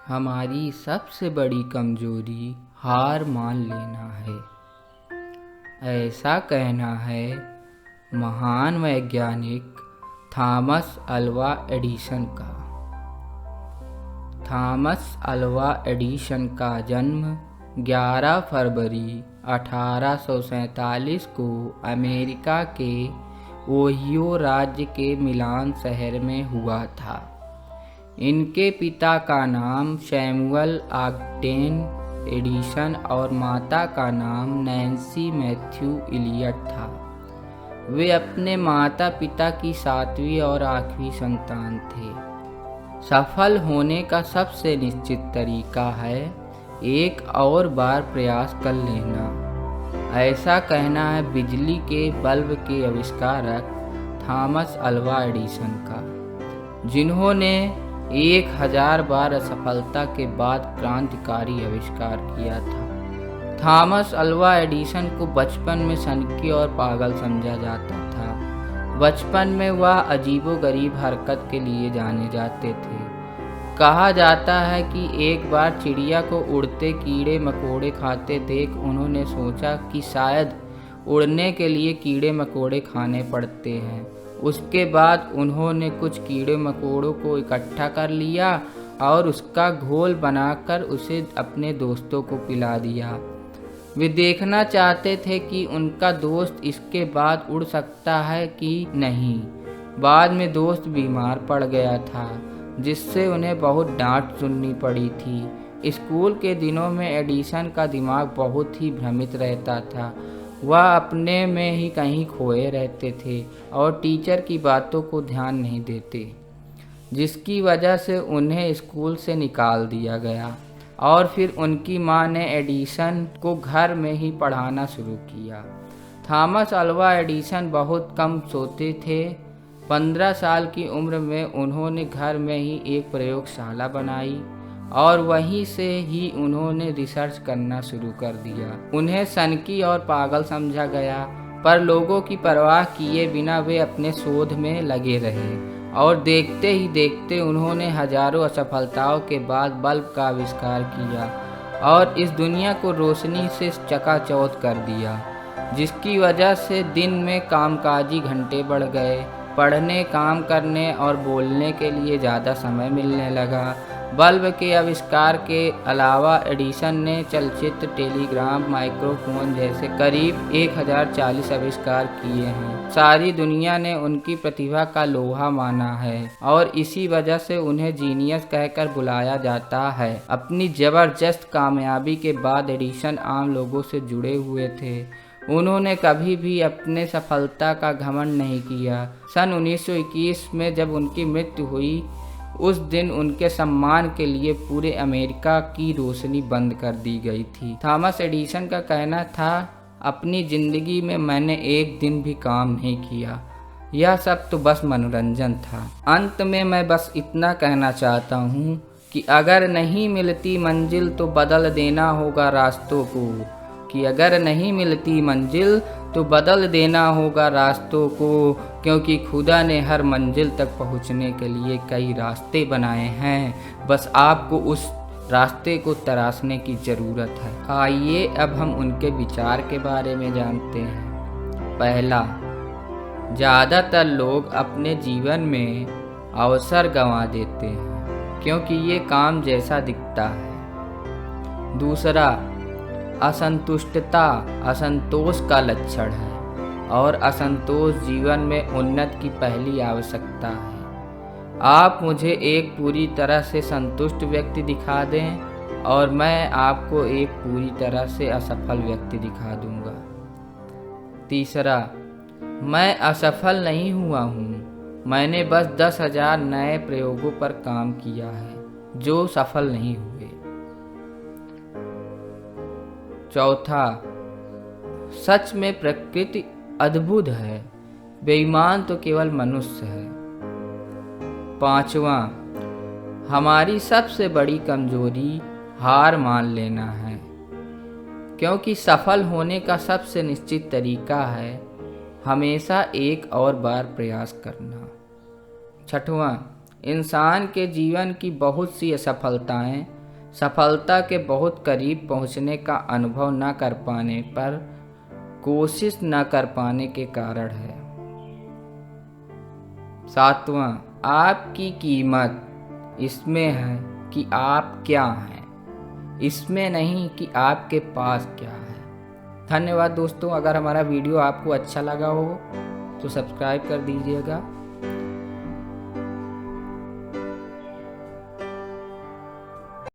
हमारी सबसे बड़ी कमजोरी हार मान लेना है, ऐसा कहना है महान वैज्ञानिक थॉमस अल्वा एडिसन का। थॉमस अल्वा एडिसन का जन्म 11 फरवरी 1847 को अमेरिका के ओहियो राज्य के मिलान शहर में हुआ था। इनके पिता का नाम सैमुअल ऑगस्टिन एडिसन और माता का नाम नैन्सी मैथ्यू इलियट था। वे अपने माता पिता की 7वीं और आखिरी संतान थे। सफल होने का सबसे निश्चित तरीका है एक और बार प्रयास कर लेना, ऐसा कहना है बिजली के बल्ब के आविष्कारक थॉमस अल्वा एडिसन का, जिन्होंने 1000 बार असफलता के बाद क्रांतिकारी आविष्कार किया था। थॉमस अल्वा एडिसन को बचपन में सनकी और पागल समझा जाता था। बचपन में वह अजीबोगरीब हरकत के लिए जाने जाते थे। कहा जाता है कि एक बार चिड़िया को उड़ते कीड़े मकोड़े खाते देख उन्होंने सोचा कि शायद उड़ने के लिए कीड़े मकोड़े खाने पड़ते हैं। उसके बाद उन्होंने कुछ कीड़े मकोड़ों को इकट्ठा कर लिया और उसका घोल बनाकर उसे अपने दोस्तों को पिला दिया। वे देखना चाहते थे कि उनका दोस्त इसके बाद उड़ सकता है कि नहीं। बाद में दोस्त बीमार पड़ गया था, जिससे उन्हें बहुत डांट सुननी पड़ी थी। स्कूल के दिनों में एडिसन का दिमाग बहुत ही भ्रमित रहता था। वह अपने में ही कहीं खोए रहते थे और टीचर की बातों को ध्यान नहीं देते, जिसकी वजह से उन्हें स्कूल से निकाल दिया गया। और फिर उनकी मां ने एडिसन को घर में ही पढ़ाना शुरू किया। थॉमस अल्वा एडिसन बहुत कम सोते थे। 15 साल की उम्र में उन्होंने घर में ही एक प्रयोगशाला बनाई और वहीं से ही उन्होंने रिसर्च करना शुरू कर दिया। उन्हें सनकी और पागल समझा गया, पर लोगों की परवाह किए बिना वे अपने शोध में लगे रहे और देखते ही देखते उन्होंने हजारों असफलताओं के बाद बल्ब का आविष्कार किया और इस दुनिया को रोशनी से चकाचौंध कर दिया, जिसकी वजह से दिन में कामकाजी घंटे बढ़ गए। पढ़ने, काम करने और बोलने के लिए ज़्यादा समय मिलने लगा। बल्ब के आविष्कार के अलावा एडिसन ने चलचित्र, टेलीग्राफ, माइक्रोफोन जैसे करीब 1040 आविष्कार किए हैं। सारी दुनिया ने उनकी प्रतिभा का लोहा माना है और इसी वजह से उन्हें जीनियस कहकर बुलाया जाता है। अपनी जबरदस्त कामयाबी के बाद एडिसन आम लोगों से जुड़े हुए थे। उन्होंने कभी भी अपने सफलता का घमंड नहीं किया। सन 1921 में जब उनकी मृत्यु हुई, उस दिन उनके सम्मान के लिए पूरे अमेरिका की रोशनी बंद कर दी गई थी। थॉमस एडिसन का कहना था, अपनी ज़िंदगी में मैंने एक दिन भी काम नहीं किया, यह सब तो बस मनोरंजन था। अंत में मैं बस इतना कहना चाहता हूँ कि अगर नहीं मिलती मंजिल तो बदल देना होगा रास्तों को, तो बदल देना होगा रास्तों को, क्योंकि खुदा ने हर मंजिल तक पहुंचने के लिए कई रास्ते बनाए हैं। बस आपको उस रास्ते को तराशने की ज़रूरत है। आइए अब हम उनके विचार के बारे में जानते हैं। पहला, ज़्यादातर लोग अपने जीवन में अवसर गंवा देते हैं क्योंकि ये काम जैसा दिखता है। दूसरा, असंतुष्टता असंतोष का लक्षण है और असंतोष जीवन में उन्नति की पहली आवश्यकता है। आप मुझे एक पूरी तरह से संतुष्ट व्यक्ति दिखा दें और मैं आपको एक पूरी तरह से असफल व्यक्ति दिखा दूंगा। तीसरा, मैं असफल नहीं हुआ हूँ, मैंने बस 10,000 नए प्रयोगों पर काम किया है जो सफल नहीं हुए। चौथा, सच में प्रकृति अद्भुत है, बेईमान तो केवल मनुष्य है। पांचवा, हमारी सबसे बड़ी कमजोरी हार मान लेना है, क्योंकि सफल होने का सबसे निश्चित तरीका है हमेशा एक और बार प्रयास करना। छठवां, इंसान के जीवन की बहुत सी असफलताएं सफलता के बहुत करीब पहुंचने का अनुभव न कर पाने पर कोशिश न कर पाने के कारण है। 7वां, आपकी कीमत इसमें है कि आप क्या हैं, इसमें नहीं कि आपके पास क्या है। धन्यवाद दोस्तों। अगर हमारा वीडियो आपको अच्छा लगा हो तो सब्सक्राइब कर दीजिएगा।